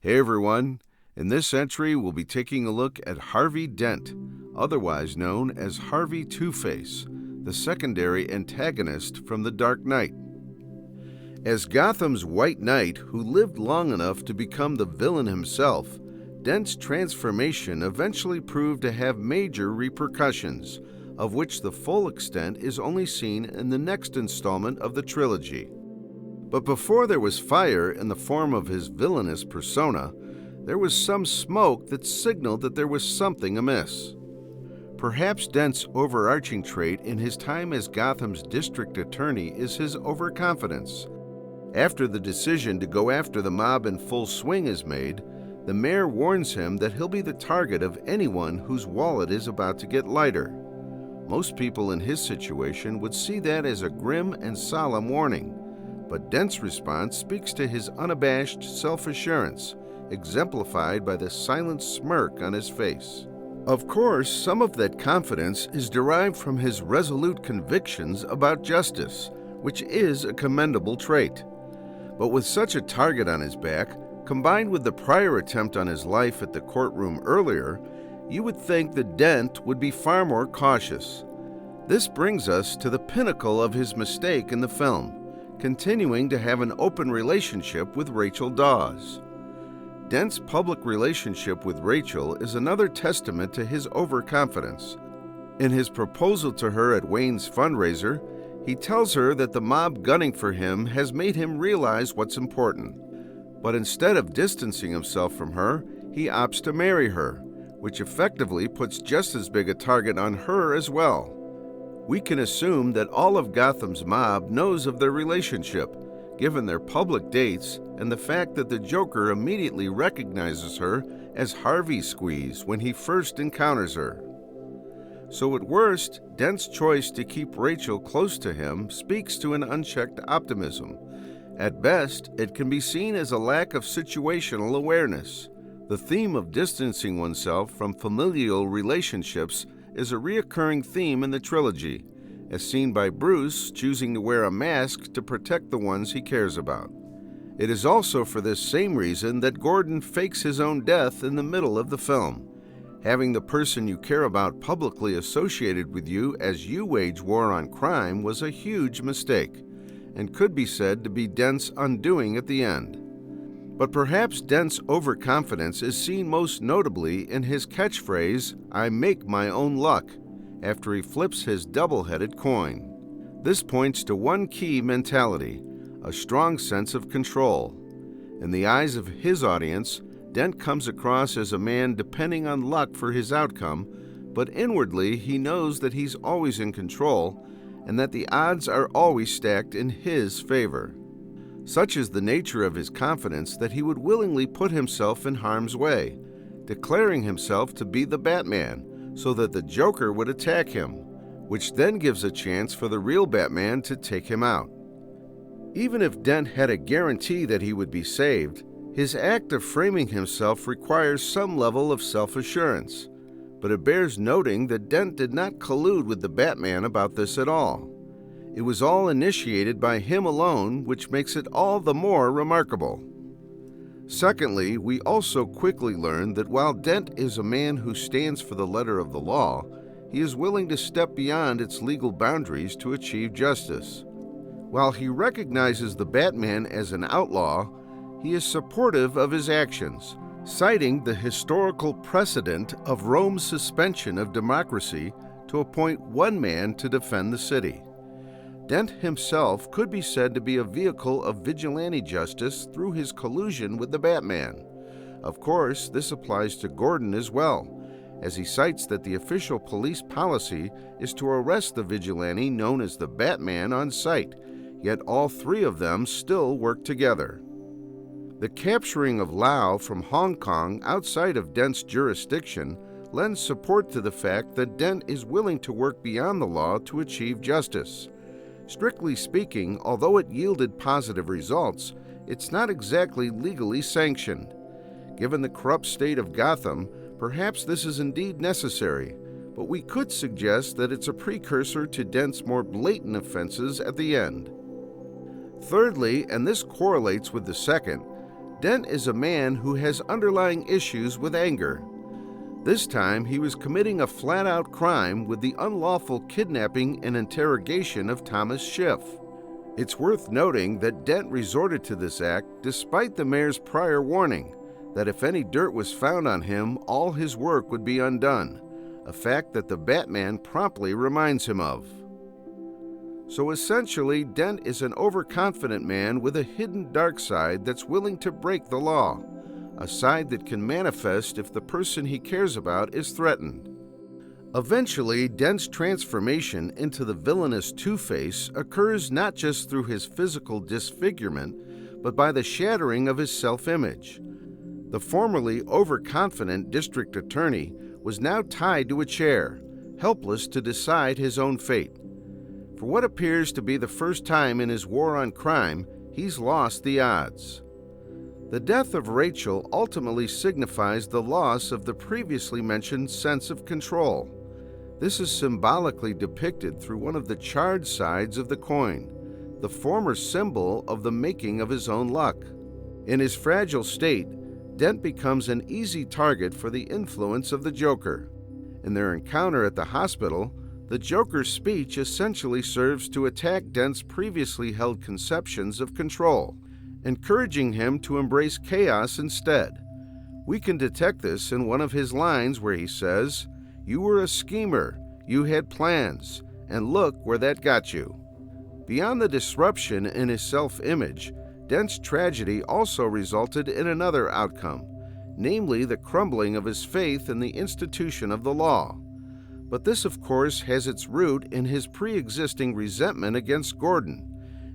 Hey everyone, in this entry we'll be taking a look at Harvey Dent, otherwise known as Harvey Two-Face, the secondary antagonist from The Dark Knight. As Gotham's White Knight, who lived long enough to become the villain himself, Dent's transformation eventually proved to have major repercussions, of which the full extent is only seen in the next installment of the trilogy. But before there was fire in the form of his villainous persona, there was some smoke that signaled that there was something amiss. Perhaps Dent's overarching trait in his time as Gotham's district attorney is his overconfidence. After the decision to go after the mob in full swing is made, the mayor warns him that he'll be the target of anyone whose wallet is about to get lighter. Most people in his situation would see that as a grim and solemn warning, but Dent's response speaks to his unabashed self-assurance, exemplified by the silent smirk on his face. Of course, some of that confidence is derived from his resolute convictions about justice, which is a commendable trait. But with such a target on his back, combined with the prior attempt on his life at the courtroom earlier, you would think that Dent would be far more cautious. This brings us to the pinnacle of his mistake in the film, continuing to have an open relationship with Rachel Dawes. Dent's public relationship with Rachel is another testament to his overconfidence. In his proposal to her at Wayne's fundraiser, he tells her that the mob gunning for him has made him realize what's important. But instead of distancing himself from her, he opts to marry her, which effectively puts just as big a target on her as well. We can assume that all of Gotham's mob knows of their relationship, given their public dates and the fact that the Joker immediately recognizes her as Harvey Squeeze when he first encounters her. So at worst, Dent's choice to keep Rachel close to him speaks to an unchecked optimism. At best, it can be seen as a lack of situational awareness. The theme of distancing oneself from familial relationships is a reoccurring theme in the trilogy, as seen by Bruce choosing to wear a mask to protect the ones he cares about. It is also for this same reason that Gordon fakes his own death in the middle of the film. Having the person you care about publicly associated with you as you wage war on crime was a huge mistake, and could be said to be Dent's undoing at the end. But perhaps Dent's overconfidence is seen most notably in his catchphrase, "I make my own luck," after he flips his double-headed coin. This points to one key mentality, a strong sense of control. In the eyes of his audience, Dent comes across as a man depending on luck for his outcome, but inwardly he knows that he's always in control and that the odds are always stacked in his favor. Such is the nature of his confidence that he would willingly put himself in harm's way, declaring himself to be the Batman so that the Joker would attack him, which then gives a chance for the real Batman to take him out. Even if Dent had a guarantee that he would be saved, his act of framing himself requires some level of self-assurance. But it bears noting that Dent did not collude with the Batman about this at all. It was all initiated by him alone, which makes it all the more remarkable. Secondly, we also quickly learn that while Dent is a man who stands for the letter of the law, he is willing to step beyond its legal boundaries to achieve justice. While he recognizes the Batman as an outlaw, he is supportive of his actions, citing the historical precedent of Rome's suspension of democracy to appoint one man to defend the city. Dent himself could be said to be a vehicle of vigilante justice through his collusion with the Batman. Of course, this applies to Gordon as well, as he cites that the official police policy is to arrest the vigilante known as the Batman on sight, yet all three of them still work together. The capturing of Lau from Hong Kong outside of Dent's jurisdiction lends support to the fact that Dent is willing to work beyond the law to achieve justice. Strictly speaking, although it yielded positive results, it's not exactly legally sanctioned. Given the corrupt state of Gotham, perhaps this is indeed necessary, but we could suggest that it's a precursor to Dent's more blatant offenses at the end. Thirdly, and this correlates with the second, Dent is a man who has underlying issues with anger. This time, he was committing a flat-out crime with the unlawful kidnapping and interrogation of Thomas Schiff. It's worth noting that Dent resorted to this act despite the mayor's prior warning that if any dirt was found on him, all his work would be undone, a fact that the Batman promptly reminds him of. So essentially, Dent is an overconfident man with a hidden dark side that's willing to break the law, a side that can manifest if the person he cares about is threatened. Eventually, Dent's transformation into the villainous Two-Face occurs not just through his physical disfigurement, but by the shattering of his self-image. The formerly overconfident district attorney was now tied to a chair, helpless to decide his own fate. For what appears to be the first time in his war on crime, he's lost the odds. The death of Rachel ultimately signifies the loss of the previously mentioned sense of control. This is symbolically depicted through one of the charred sides of the coin, the former symbol of the making of his own luck. In his fragile state, Dent becomes an easy target for the influence of the Joker. In their encounter at the hospital, the Joker's speech essentially serves to attack Dent's previously held conceptions of control, encouraging him to embrace chaos instead. We can detect this in one of his lines where he says, "You were a schemer, you had plans, and look where that got you." Beyond the disruption in his self-image, Dent's tragedy also resulted in another outcome, namely the crumbling of his faith in the institution of the law. But this, of course, has its root in his pre-existing resentment against Gordon,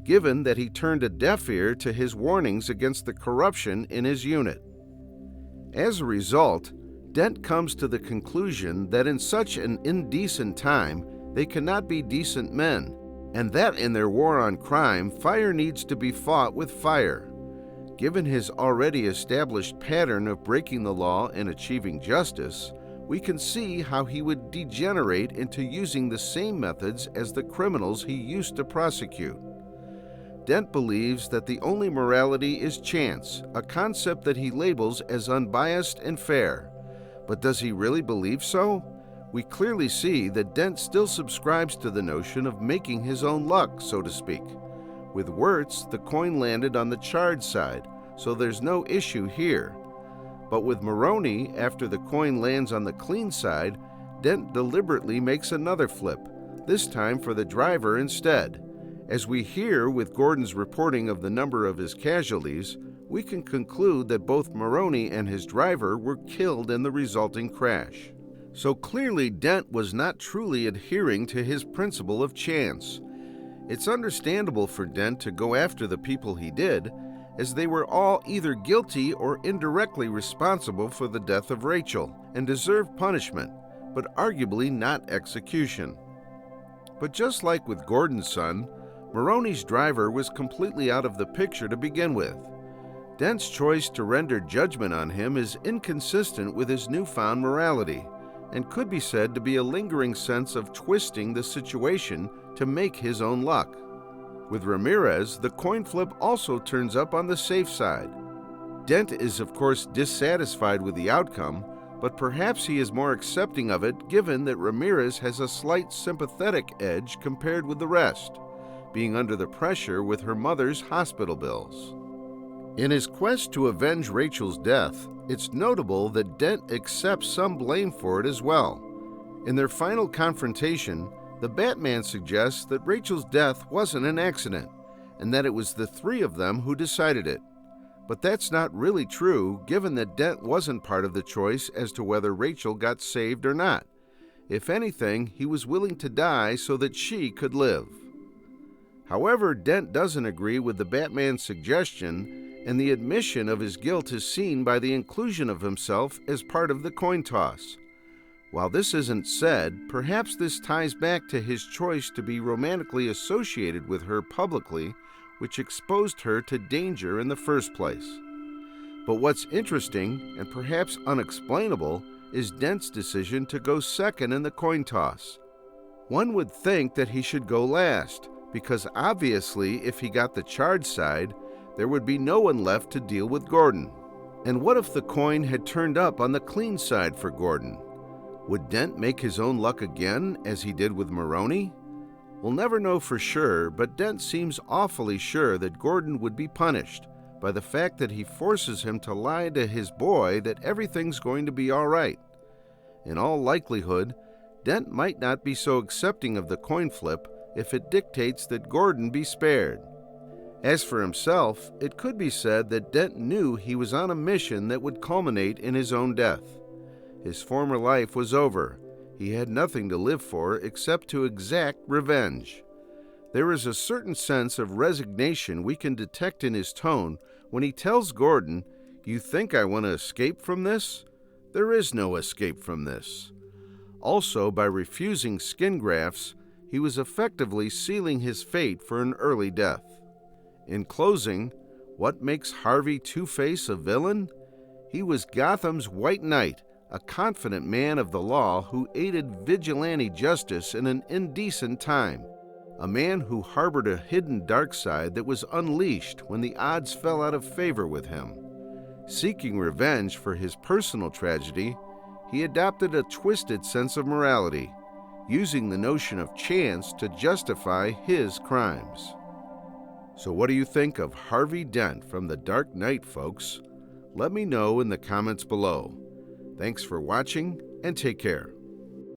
given that he turned a deaf ear to his warnings against the corruption in his unit. As a result, Dent comes to the conclusion that in such an indecent time, they cannot be decent men, and that in their war on crime, fire needs to be fought with fire. Given his already established pattern of breaking the law and achieving justice, we can see how he would degenerate into using the same methods as the criminals he used to prosecute. Dent believes that the only morality is chance, a concept that he labels as unbiased and fair. But does he really believe so? We clearly see that Dent still subscribes to the notion of making his own luck, so to speak. With Wirtz, the coin landed on the charred side, so there's no issue here. But with Maroney, after the coin lands on the clean side, Dent deliberately makes another flip, this time for the driver instead. As we hear with Gordon's reporting of the number of his casualties, we can conclude that both Maroney and his driver were killed in the resulting crash. So clearly Dent was not truly adhering to his principle of chance. It's understandable for Dent to go after the people he did, as they were all either guilty or indirectly responsible for the death of Rachel and deserved punishment, but arguably not execution. But just like with Gordon's son, Maroney's driver was completely out of the picture to begin with. Dent's choice to render judgment on him is inconsistent with his newfound morality, and could be said to be a lingering sense of twisting the situation to make his own luck. With Ramirez, the coin flip also turns up on the safe side. Dent is of course dissatisfied with the outcome, but perhaps he is more accepting of it given that Ramirez has a slight sympathetic edge compared with the rest, being under the pressure with her mother's hospital bills. In his quest to avenge Rachel's death, it's notable that Dent accepts some blame for it as well. In their final confrontation, the Batman suggests that Rachel's death wasn't an accident, and that it was the three of them who decided it. But that's not really true, given that Dent wasn't part of the choice as to whether Rachel got saved or not. If anything, he was willing to die so that she could live. However, Dent doesn't agree with the Batman's suggestion, and the admission of his guilt is seen by the inclusion of himself as part of the coin toss. While this isn't said, perhaps this ties back to his choice to be romantically associated with her publicly, which exposed her to danger in the first place. But what's interesting, and perhaps unexplainable, is Dent's decision to go second in the coin toss. One would think that he should go last, because obviously if he got the charred side, there would be no one left to deal with Gordon. And what if the coin had turned up on the clean side for Gordon? Would Dent make his own luck again, as he did with Maroney? We'll never know for sure, but Dent seems awfully sure that Gordon would be punished by the fact that he forces him to lie to his boy that everything's going to be all right. In all likelihood, Dent might not be so accepting of the coin flip if it dictates that Gordon be spared. As for himself, it could be said that Dent knew he was on a mission that would culminate in his own death. His former life was over. He had nothing to live for except to exact revenge. There is a certain sense of resignation we can detect in his tone when he tells Gordon, "You think I want to escape from this? There is no escape from this." Also, by refusing skin grafts, he was effectively sealing his fate for an early death. In closing, what makes Harvey Two-Face a villain? He was Gotham's White Knight, a confident man of the law who aided vigilante justice in an indecent time, a man who harbored a hidden dark side that was unleashed when the odds fell out of favor with him. Seeking revenge for his personal tragedy, he adopted a twisted sense of morality, using the notion of chance to justify his crimes. So what do you think of Harvey Dent from The Dark Knight, folks? Let me know in the comments below. Thanks for watching, and take care.